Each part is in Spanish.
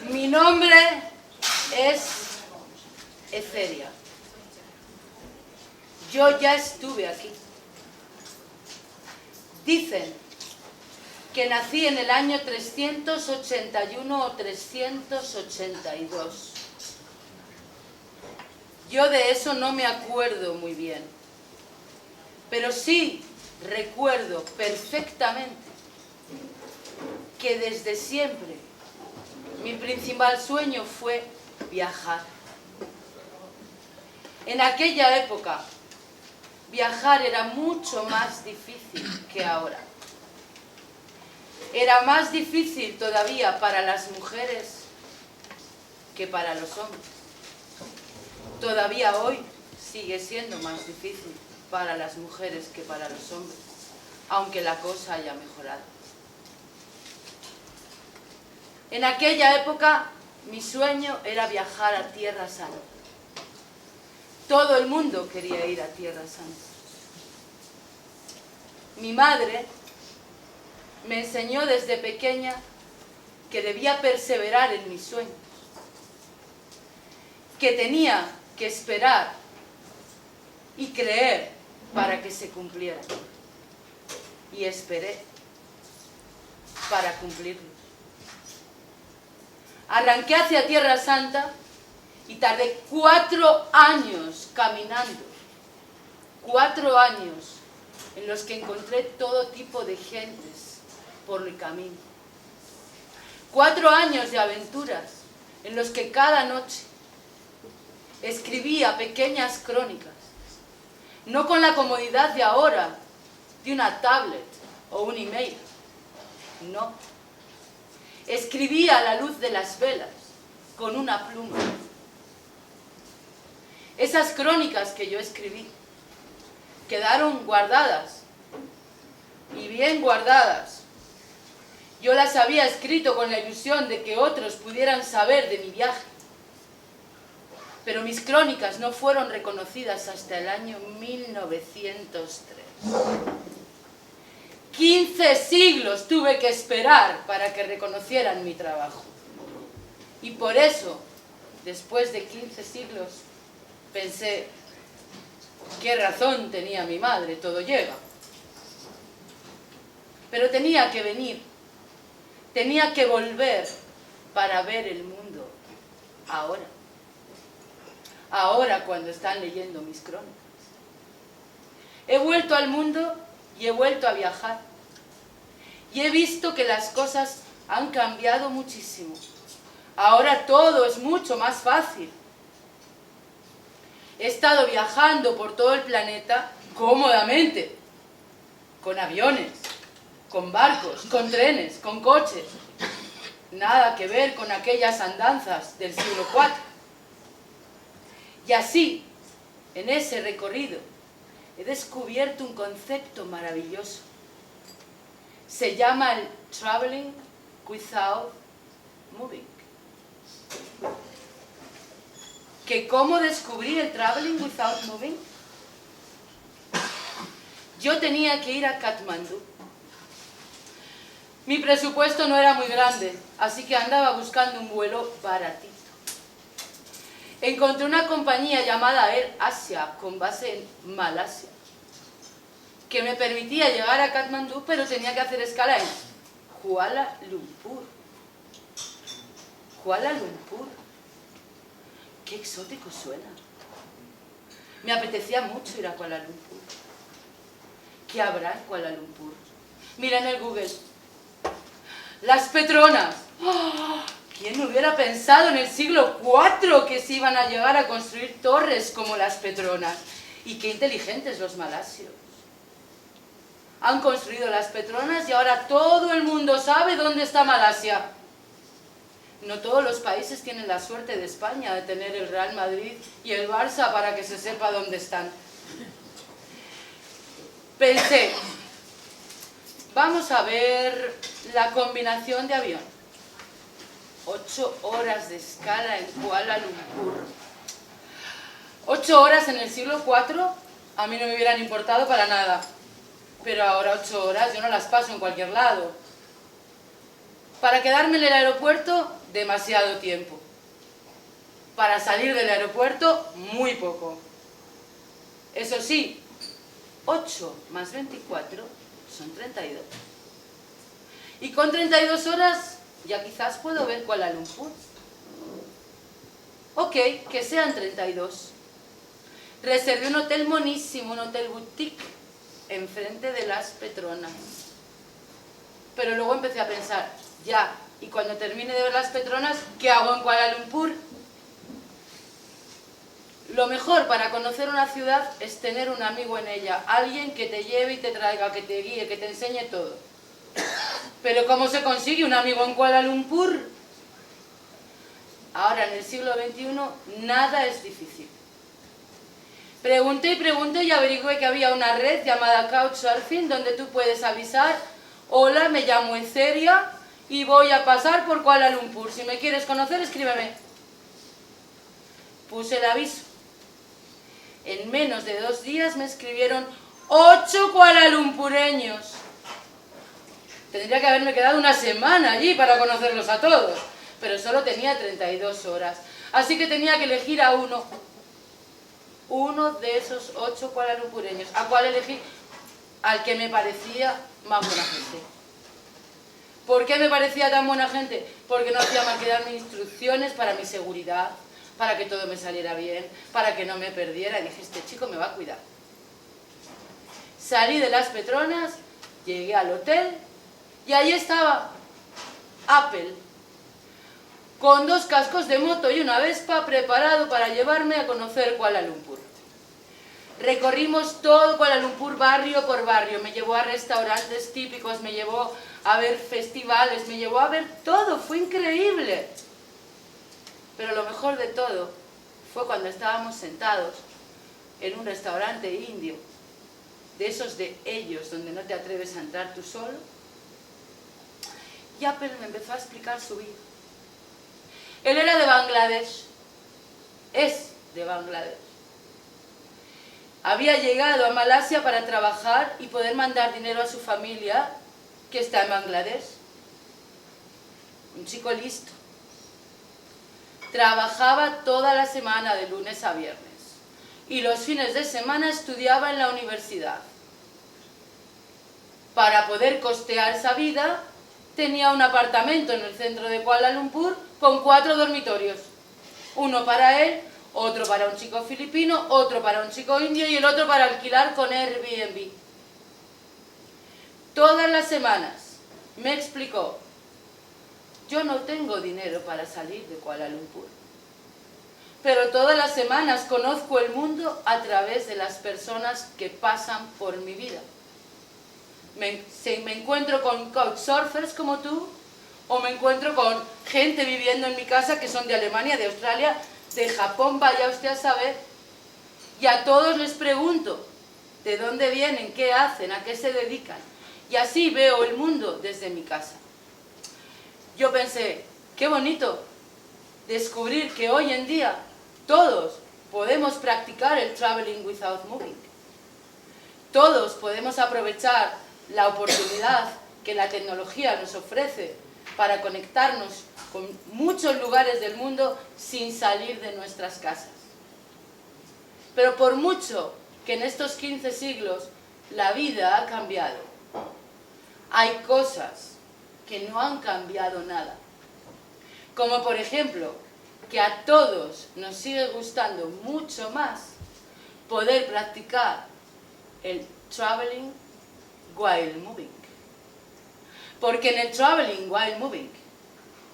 Mi nombre es Eceria. Yo ya estuve aquí. Dicen que nací en el año 381 o 382. Yo de eso no me acuerdo muy bien, pero sí recuerdo perfectamente que desde siempre mi principal sueño fue viajar. En aquella época, viajar era mucho más difícil que ahora. Era más difícil todavía para las mujeres que para los hombres. Todavía hoy sigue siendo más difícil para las mujeres que para los hombres, aunque la cosa haya mejorado. En aquella época, mi sueño era viajar a Tierra Santa. Todo el mundo quería ir a Tierra Santa. Mi madre me enseñó desde pequeña que debía perseverar en mis sueños, que tenía que esperar y creer para que se cumplieran. Y esperé para cumplirlos. Arranqué hacia Tierra Santa y tardé 4 años caminando. 4 años en los que encontré todo tipo de gentes por el camino. 4 años de aventuras en los que cada noche escribía pequeñas crónicas, no con la comodidad de ahora, de una tablet o un email, no. Escribía a la luz de las velas, con una pluma. Esas crónicas que yo escribí quedaron guardadas, y bien guardadas. Yo las había escrito con la ilusión de que otros pudieran saber de mi viaje. Pero mis crónicas no fueron reconocidas hasta el año 1903. 15 siglos tuve que esperar para que reconocieran mi trabajo. Y por eso, después de 15 siglos, pensé, qué razón tenía mi madre, todo llega. Pero tenía que venir, tenía que volver para ver el mundo ahora. Ahora cuando están leyendo mis crónicas. He vuelto al mundo y he vuelto a viajar. Y he visto que las cosas han cambiado muchísimo. Ahora todo es mucho más fácil. He estado viajando por todo el planeta cómodamente, con aviones, con barcos, con trenes, con coches. Nada que ver con aquellas andanzas del siglo IV. Y así, en ese recorrido, he descubierto un concepto maravilloso. Se llama el traveling without moving. ¿Que cómo descubrí el traveling without moving? Yo tenía que ir a Katmandú. Mi presupuesto no era muy grande, así que andaba buscando un vuelo baratito. Encontré una compañía llamada Air Asia, con base en Malasia, que me permitía llegar a Katmandú, pero tenía que hacer escala en Kuala Lumpur. Kuala Lumpur. Qué exótico suena. Me apetecía mucho ir a Kuala Lumpur. ¿Qué habrá en Kuala Lumpur? Mira en el Google. Las Petronas. ¡Oh! ¿Quién hubiera pensado en el siglo IV que se iban a llegar a construir torres como las Petronas? Y qué inteligentes los malasios. Han construido las Petronas y ahora todo el mundo sabe dónde está Malasia. No todos los países tienen la suerte de España de tener el Real Madrid y el Barça para que se sepa dónde están. Pensé, vamos a ver la combinación de avión. 8 horas de escala en Kuala Lumpur. 8 horas en el siglo IV a mí no me hubieran importado para nada. Pero ahora 8 horas yo no las paso en cualquier lado. Para quedarme en el aeropuerto, demasiado tiempo. Para salir del aeropuerto, muy poco. Eso sí, 8 más 24 son 32. Y con 32 horas ya quizás puedo ver Kuala Lumpur. Ok, que sean 32. Reservé un hotel monísimo, un hotel boutique, enfrente de Las Petronas. Pero luego empecé a pensar, ya, y cuando termine de ver Las Petronas, ¿qué hago en Kuala Lumpur? Lo mejor para conocer una ciudad es tener un amigo en ella, alguien que te lleve y te traiga, que te guíe, que te enseñe todo. Pero ¿cómo se consigue un amigo en Kuala Lumpur? Ahora, en el siglo XXI, nada es difícil. Pregunté y pregunté y averigüé que había una red llamada Couchsurfing donde tú puedes avisar: hola, me llamo Eceria y voy a pasar por Kuala Lumpur. Si me quieres conocer, escríbeme. Puse el aviso. En menos de 2 días me escribieron 8 kualalumpureños. Tendría que haberme quedado una semana allí para conocerlos a todos, pero solo tenía 32 horas. Así que tenía que elegir a uno de esos 8 kualalumpureños. ¿A cuál elegí? Al que me parecía más buena gente. ¿Por qué me parecía tan buena gente? Porque no hacía más que darme instrucciones para mi seguridad, para que todo me saliera bien, para que no me perdiera. Y dije, este chico me va a cuidar. Salí de Las Petronas, llegué al hotel y ahí estaba Apple, con 2 cascos de moto y una Vespa, preparado para llevarme a conocer Kuala Lumpur. Recorrimos todo Kuala Lumpur barrio por barrio, me llevó a restaurantes típicos, me llevó a ver festivales, me llevó a ver todo, fue increíble. Pero lo mejor de todo fue cuando estábamos sentados en un restaurante indio, de esos de ellos, donde no te atreves a entrar tú solo, y Apple me empezó a explicar su vida. Él era de Bangladesh, es de Bangladesh. Había llegado a Malasia para trabajar y poder mandar dinero a su familia, que está en Bangladesh. Un chico listo. Trabajaba toda la semana de lunes a viernes y los fines de semana estudiaba en la universidad. Para poder costear esa vida, tenía un apartamento en el centro de Kuala Lumpur con 4 dormitorios. Uno para él, otro para un chico filipino, otro para un chico indio y el otro para alquilar con Airbnb. Todas las semanas me explicó: yo no tengo dinero para salir de Kuala Lumpur, pero todas las semanas conozco el mundo a través de las personas que pasan por mi vida. Me encuentro con couchsurfers como tú, o me encuentro con gente viviendo en mi casa que son de Alemania, de Australia, de Japón, vaya usted a saber, y a todos les pregunto de dónde vienen, qué hacen, a qué se dedican, y así veo el mundo desde mi casa. Yo pensé, qué bonito descubrir que hoy en día todos podemos practicar el traveling without moving. Todos podemos aprovechar la oportunidad que la tecnología nos ofrece para conectarnos con muchos lugares del mundo sin salir de nuestras casas. Pero por mucho que en estos 15 siglos la vida ha cambiado, hay cosas que no han cambiado nada. Como por ejemplo, que a todos nos sigue gustando mucho más poder practicar el traveling while moving. Porque en el traveling while moving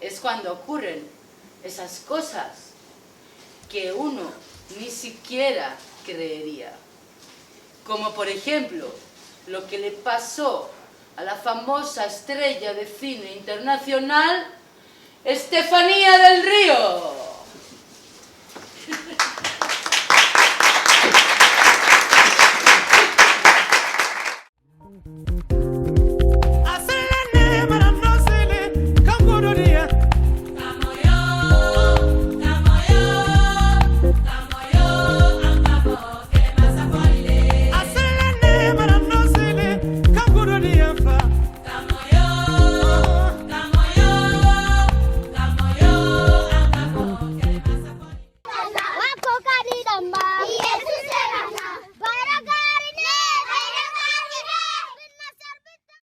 es cuando ocurren esas cosas que uno ni siquiera creería. Como por ejemplo, lo que le pasó a la famosa estrella de cine internacional Estefanía del Río.